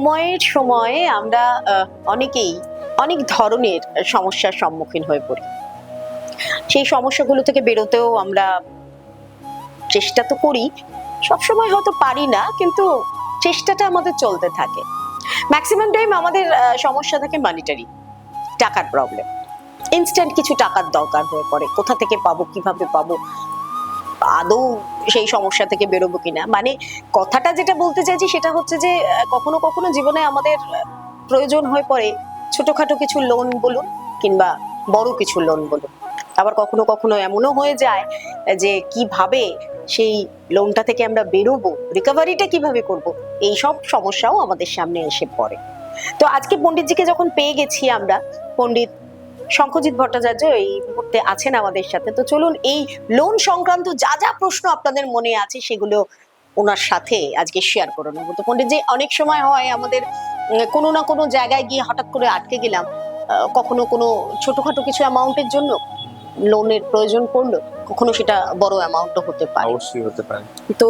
সময়ের সময়ে আমরা অনেকেই অনেক ধরনের সমস্যার সম্মুখীন হয়ে পড়ি। সেই সমস্যাগুলো থেকে বেরোতেও আমরা চেষ্টা তো করি, সবসময় হয়তো পারি না, কিন্তু চেষ্টাটা আমাদের চলতে থাকে। ম্যাক্সিমাম টাইম আমাদের সমস্যা থাকে মানিটারি, টাকার প্রবলেম। ইনস্ট্যান্ট কিছু টাকার দরকার হয়ে পড়ে, কোথা থেকে পাবো, কিভাবে পাবো, আদৌ সেই সমস্যা থেকে বেরোবো কিনা। মানে কথাটা যেটা বলতে চাইছি সেটা হচ্ছে যে কখনো কখনো জীবনে আমাদের প্রয়োজন হয়ে পড়ে ছোটখাটো কিছু লোন বলুন কিংবা বড় কিছু লোন বলুন। আবার কখনো কখনো এমনও হয়ে যায় যে কিভাবে সেই লোনটা থেকে আমরা বেরোবো, রিকভারিটা কিভাবে করব, এই সব সমস্যাও আমাদের সামনে এসে পড়ে। তো আজকে পণ্ডিতজিকে যখন পেয়ে গেছি আমরা, পণ্ডিত শঙ্খজিৎ ভট্টাচার্য এই মুহূর্তে আছেন আমাদের সাথে, তো চলুন এই লোন সংক্রান্ত যা যা প্রশ্ন আপনাদের মনে আছে সেগুলো ওনার সাথে আজকে শেয়ার করে নেবো। তো পণ্ডিতজি, অনেক সময় হয় আমাদের কোনো না কোনো জায়গায় গিয়ে হঠাৎ করে আটকে গেলাম, কখনো কোনো ছোটখাটো কিছু অ্যামাউন্টের জন্য লোনের প্রয়োজন পড়লো, কখনো সেটা বড় অ্যামাউন্টও হতে পারে। অবশ্যই হতে পারে। তো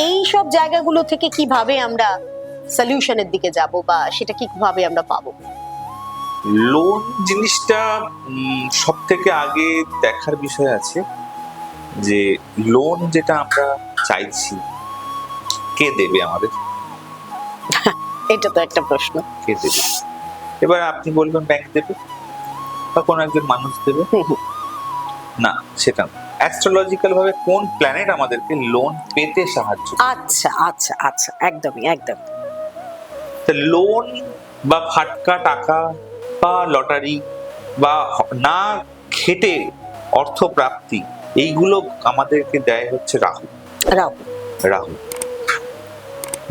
এই সব জায়গাগুলো থেকে কিভাবে আমরা সলিউশনের দিকে যাব বা সেটা কিভাবে আমরা পাবো? লোন জিনিসটা সব থেকে আগে দেখার বিষয় আছে যে লোন যেটা আমরা চাইছি কে দেবে আমাদের, এটা তো একটা প্রশ্ন। কে দেবে? এবার আপনি বলবেন ব্যাংক দেবে বা কোনো একজন মানুষ দেবে, না সেটা অ্যাস্ট্রোলজিক্যাল ভাবে কোন প্ল্যানেট আমাদেরকে লোন পেতে সাহায্য করে। আচ্ছা আচ্ছা আচ্ছা, একদমই একদম। লোন বা ফাটকা টাকা বা লটারি বা না খেটে অর্থ প্রাপ্তি, এইগুলো আমাদেরকে দেয় হচ্ছে রাহু। রাহু রাহু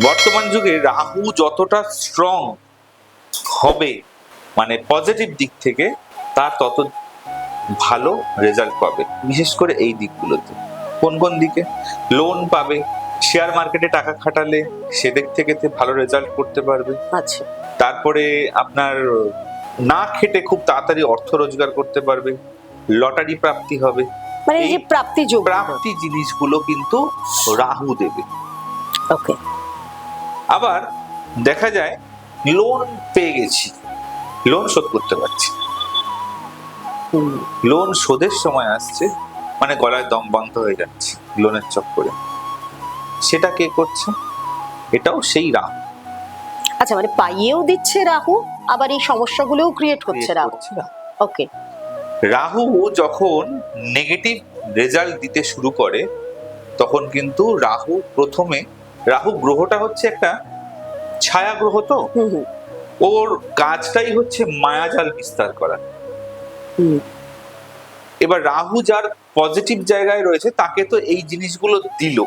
বর্তমান যুগে রাহু যতটা স্ট্রং হবে, মানে পজিটিভ দিক থেকে, তার তত ভালো রেজাল্ট পাবে, বিশেষ করে এই দিকগুলোতে। কোন কোন দিকে? লোন পাবে, শেয়ার মার্কেটে টাকা খাটালে সেদিক থেকে ভালো রেজাল্ট করতে পারবে। আচ্ছা, তারপরে আপনার না খেটে খুব তাড়াতাড়ি অর্থ রোজগার করতে পারবে, লটারি প্রাপ্তি হবে। মানে এই যে প্রাপ্তি যোগ, প্রাপ্তি জিনিসগুলো কিন্তু রাহু দেবে। ওকে। আবার দেখা যায় লোন পেয়ে গেছি, লোন শোধ করতে পারছি, লোন শোধের সময় আসছে, মানে গলায় দম বন্ধ হয়ে যাচ্ছে লোনের চক্করে, সেটা কে করছে? এটাও সেই রাহু। আচ্ছা, মানে পাইয়েও দিচ্ছে রাহু, আবার এই সমস্যাগুলোও ক্রিয়েট করছে রাহু। ওকে। রাহু যখন নেগেটিভ রেজাল্ট দিতে শুরু করে তখন কিন্তু রাহু গ্রহটা হচ্ছে একটা ছায়া গ্রহ, তো ওর কাজটাই হচ্ছে মায়াজাল বিস্তার করা। এবার রাহু যার পজিটিভ জায়গায় রয়েছে তাকে তো এই জিনিসগুলো দিল।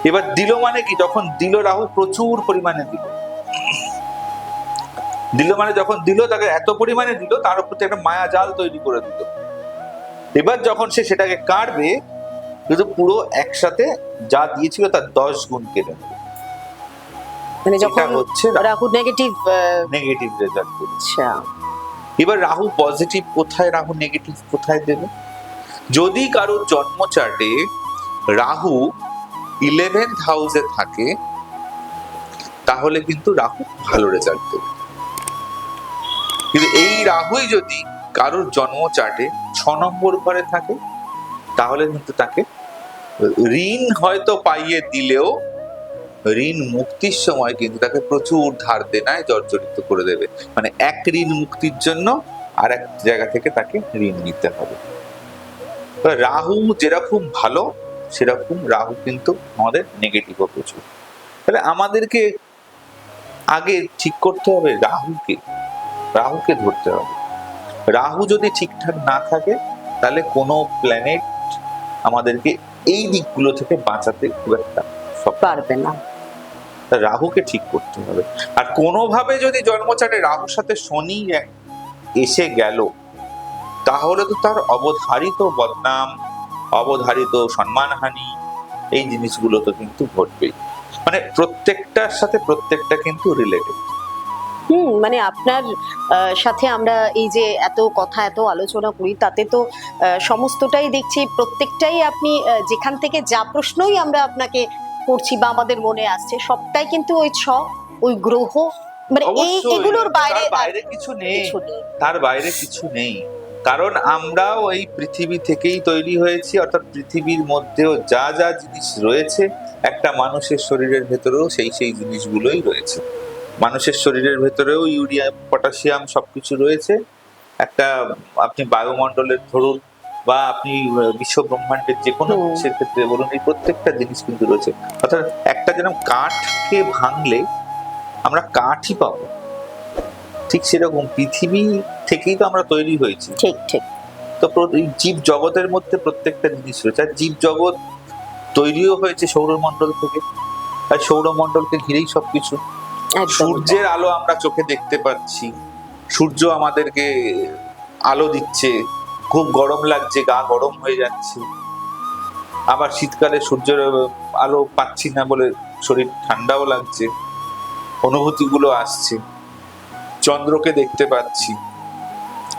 এবার দিল মানে কি? যখন দিল রাহু প্রচুর পরিমাণে দিল মানে যখন দিল তাকে এত পরিমাণে দিল, তার উপর একটা মায়া জাল তৈরি করে দিল। এবার যখন সে সেটাকে কাটবে, কিন্তু পুরো একসাথে যা দিয়েছিল তার 10 গুণ কেটে নেবে। মানে যখন হচ্ছে রাহু নেগেটিভ রেজাল্ট দেবে। আচ্ছা, এবার রাহু পজিটিভ কোথায়, রাহু নেগেটিভ কোথায় দেবে? যদি কারোর জন্ম চার্টে রাহু 11th হাউসে থাকে তাহলে কিন্তু রাহু ভালো রেজাল্ট দেবে। কিন্তু এই রাহুই যদি কারোর জন্ম চার্টে 6 নম্বর ঘরে থাকে তাহলে কিন্তু তাকে ঋণ হয়তো পাইয়ে দিলেও ঋণ মুক্তির সময় কিন্তু তাকে প্রচুর ধার দেনায় জর্জরিত করে দেবে। মানে এক ঋণ মুক্তির জন্য আর এক জায়গা থেকে তাকে ঋণ নিতে হবে। রাহু যেরকম ভালো সেরকম রাহু কিন্তু আমাদের নেগেটিভও প্রচুর। তাহলে আমাদেরকে আগে ঠিক করতে হবে রাহুকে ধরতে হবে। রাহু যদি ঠিকঠাক না থাকে তাহলে কোনো প্ল্যানেট আমাদেরকে এই দিকগুলো থেকে বাঁচাতে খুব একটা পারবে না। রাহুকে ঠিক করতে হবে। আর কোনোভাবে যদি জন্মচাটে রাহুর সাথে শনি এসে গেল তাহলে তো তার অবধারিত বদনাম, অবধারিত সম্মানহানি, এই জিনিসগুলো তো কিন্তু ঘটবেই। মানে প্রত্যেকটার সাথে প্রত্যেকটা কিন্তু রিলেটেড। মানে আপনার সাথে আমরা এই যে এত কথা এত আলোচনা করি, তাতে তো সমস্তটাই দেখছি, প্রত্যেকটাই আপনি যেখান থেকে যা প্রশ্নই আমরা আপনাকে করছি বা আমাদের মনে আসছে, সবটাই কিন্তু ওই ওই গ্রহ, মানে অবশ্যই, এগুলোর বাইরে তার বাইরে কিছু নেই, কিছু নেই। তার বাইরে কিছু নেই। কারণ আমরাও এই পৃথিবী থেকেই তৈরি হয়েছি, অর্থাৎ পৃথিবীর মধ্যেও যা যা জিনিস রয়েছে একটা মানুষের শরীরের ভেতরেও সেই সেই জিনিসগুলোই রয়েছে। মানুষের শরীরের ভেতরেও ইউরিয়া, পটাশিয়াম সবকিছু রয়েছে। একটা আপনি বায়ুমণ্ডলের ধরুন বা আপনি বিশ্ব ব্রহ্মাণ্ডের যে কোনো জিনিসের ক্ষেত্রে বলুন, এই প্রত্যেকটা জিনিস কিন্তু রয়েছে। অর্থাৎ একটা যেরকম কাঠকে ভাঙলে আমরা কাঠই পাবো, ঠিক সেরকম পৃথিবী থেকেই তো আমরা তৈরি হয়েছি। ঠিক ঠিক। তো এই জীব জগতের মধ্যে প্রত্যেকটা জিনিস রয়েছে, আর জীব জগৎ তৈরিও হয়েছে সৌরমণ্ডল থেকে, আর সৌরমণ্ডলকে ঘিরেই সবকিছু। সূর্যের আলো আমরা চোখে দেখতে পাচ্ছি, সূর্য আমাদেরকে আলো দিচ্ছে, খুব গরম লাগছে, গা গরম হয়ে যাচ্ছে। আবার শীতকালে সূর্যের আলো পাচ্ছি না বলে শরীর ঠান্ডাও লাগছে, অনুভূতিগুলো আসছে। চন্দ্রকে দেখতে পাচ্ছি,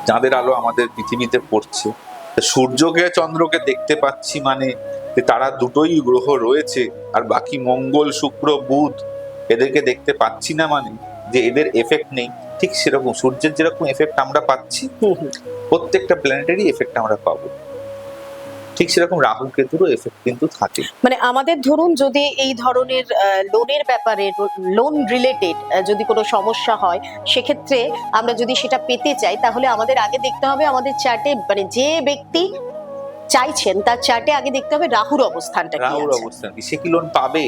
চাঁদের আলো আমাদের পৃথিবীতে পড়ছে। সূর্যকে চন্দ্রকে দেখতে পাচ্ছি মানে তারা দুটোই গ্রহ রয়েছে, আর বাকি মঙ্গল শুক্র বুধ এদেরকে দেখতে পাচ্ছি না মানে যে এদের এফেক্ট নেই। ঠিক সেরকম সূর্যের যেরকম এফেক্ট আমরা পাচ্ছি, প্রত্যেকটা প্ল্যানেটেরই এফেক্ট আমরা পাবো। ঠিক সেরকম রাহু কেতুরও এফেক্ট কিন্তু থাকে। মানে আমাদের ধরুন যদি এই ধরনের লোনের ব্যাপারে, লোন রিলেটেড যদি কোনো সমস্যা হয়, সেক্ষেত্রে আমরা যদি সেটা পেতে চাই, তাহলে আমাদের আগে দেখতে হবে আমাদের চার্টে, মানে যে ব্যক্তি চাইছেন তার চার্টে আগে দেখতে হবে রাহুর অবস্থানটা কি রাহুর আছে। অবস্থান কি, সে কি লোন পাবে?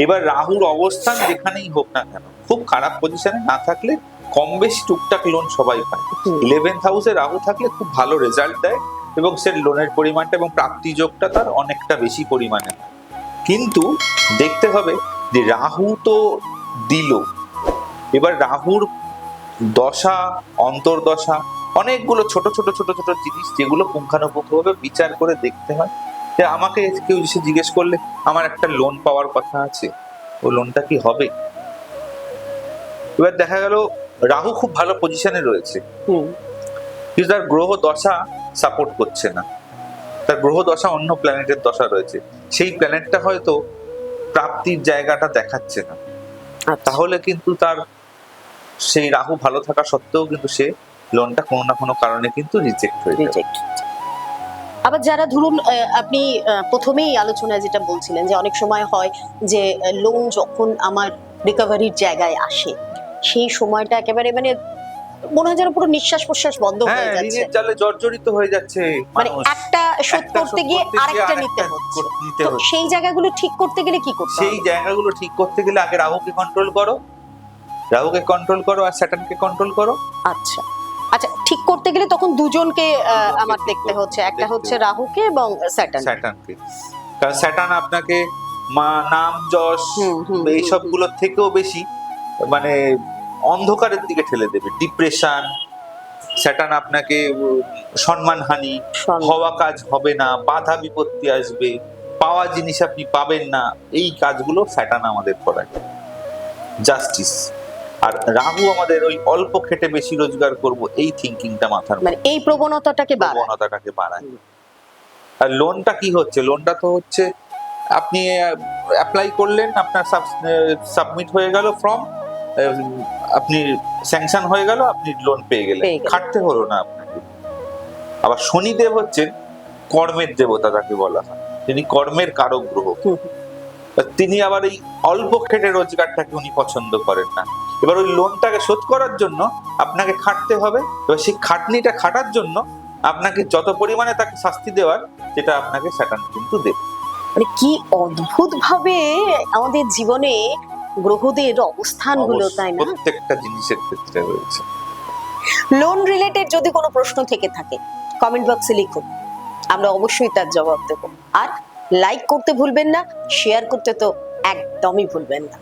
এবার রাহুর অবস্থান যেখানেই হোক না কেন, খুব খারাপ পজিশনে না থাকলে কম বেশি টুকটাক লোন সবাই পায়। 11th হাউসে রাহু থাকলে খুব ভালো রেজাল্ট দেয়, এবং সে লোনের পরিমাণটা এবং প্রাপ্তি যোগটা তার অনেকটা বেশি পরিমাণে। কিন্তু দেখতে হবে যে রাহু তো দিল, এবার রাহুর দশা, অন্তর্দশা, অনেকগুলো ছোট ছোট ছোট ছোট জিনিস যেগুলো পুঙ্খানুপুঙ্খভাবে বিচার করে দেখতে হয়। যে আমাকে কেউ এসে জিজ্ঞেস করলে আমার একটা লোন পাওয়ার কথা আছে, ও লোনটা কি হবে? এবার দেখা গেল রাহু খুব ভালো পজিশনে রয়েছে, কিন্তু তার গ্রহ দশা সাপোর্ট করছে না, তার গ্রহ দশা অন্য প্ল্যানেটের দশা রয়েছে, সেই প্ল্যানেটটা হয়তো প্রাপ্তির জায়গাটা দেখাচ্ছে না। তাহলে কিন্তু তার সেই রাহু ভালো থাকা সত্ত্বেও কিন্তু সে লোনটা কোনো না কোনো কারণে কিন্তু রিজেক্ট হয়ে যাবে। আবার যারা ধরুন আপনি প্রথমেই আলোচনায় যেটা বলছিলেন যে অনেক সময় হয় যে লোন যখন আমার রিকভারির জায়গায় আসে, সেই সময়টা একেবারে মানে মনে হয় যেন পুরো নিঃশ্বাস প্রশ্বাস বন্ধ হয়ে যাচ্ছে, ঋণের জালে জর্জরিত হয়ে যাচ্ছে, মানে একটা শোধ করতে গিয়ে আরেকটা নিতে হচ্ছে। তো সেই জায়গাগুলো ঠিক করতে গেলে কি করতে হবে? সেই জায়গাগুলো ঠিক করতে গেলে আগে রাহুকে কন্ট্রোল করো, রাহুকে কন্ট্রোল করো আর স্যাটার্নকে কন্ট্রোল করো। আচ্ছা আচ্ছা, ঠিক করতে গেলে তখন দুজনকে আমার দেখতে হচ্ছে, একটা হচ্ছে রাহুকে এবং স্যাটার্নকে। কারণ স্যাটার্ন আপনাকে নাম যশ এইসব গুলোর থেকেও বেশি মানে অন্ধকারের দিকে ঠেলে দেবে, ডিপ্রেশন। স্যাটার্ন আপনাকে সম্মানহানি, হওয়া কাজ হবে না, বাধা বিপত্তি আসবে, পাওয়া জিনিস আপনি পাবেন না, এই কাজগুলো স্যাটার্ন আমাদের করায়। জাস্টিস। আর রাহু আমাদের ওই অল্প খেটে বেশি রোজগার করব এই থিঙ্কিংটা মাথার, মানে এই প্রবণতাটাকে বাড়ায়। আর লোনটা কি হচ্ছে? লোনটা তো হচ্ছে আপনি অ্যাপ্লাই করলেন, আপনার সাবমিট হয়ে গেল ফর্ম, আপনি স্যাংশন হয়ে গেল, আপনি লোন পেয়ে গেলেন, খাটতে হলো না আপনাকে। আবার শনিদেব হচ্ছেন কর্মের দেবতা, তাকে বলা হয়, তিনি কর্মের কারক গ্রহ। তিনি আবার এই অল্প খেটে রোজগারটাকে উনি পছন্দ করেন না। এবার ওই লোনটাকে শোধ করার জন্য আপনাকে খাটতে হবে, এবার সেই খাটনিটা খাটার জন্য আপনাকে যত পরিমাণে তাকে শাস্তি দেওয়ার, যেটা আপনাকে স্যাটার্ন কিন্তু দেবে। মানে কি অদ্ভুত ভাবে আমাদের জীবনে গ্রহদের অবস্থানগুলো, তাই না? প্রত্যেকটা জিনিসের ক্ষেত্রে রয়েছে। লোন রিলেটেড যদি কোনো প্রশ্ন থেকে থাকে কমেন্ট বক্সে লিখুন, আমরা অবশ্যই তার জবাব দেব। আর লাইক করতে ভুলবেন না, শেয়ার করতে তো একদমই ভুলবেন না।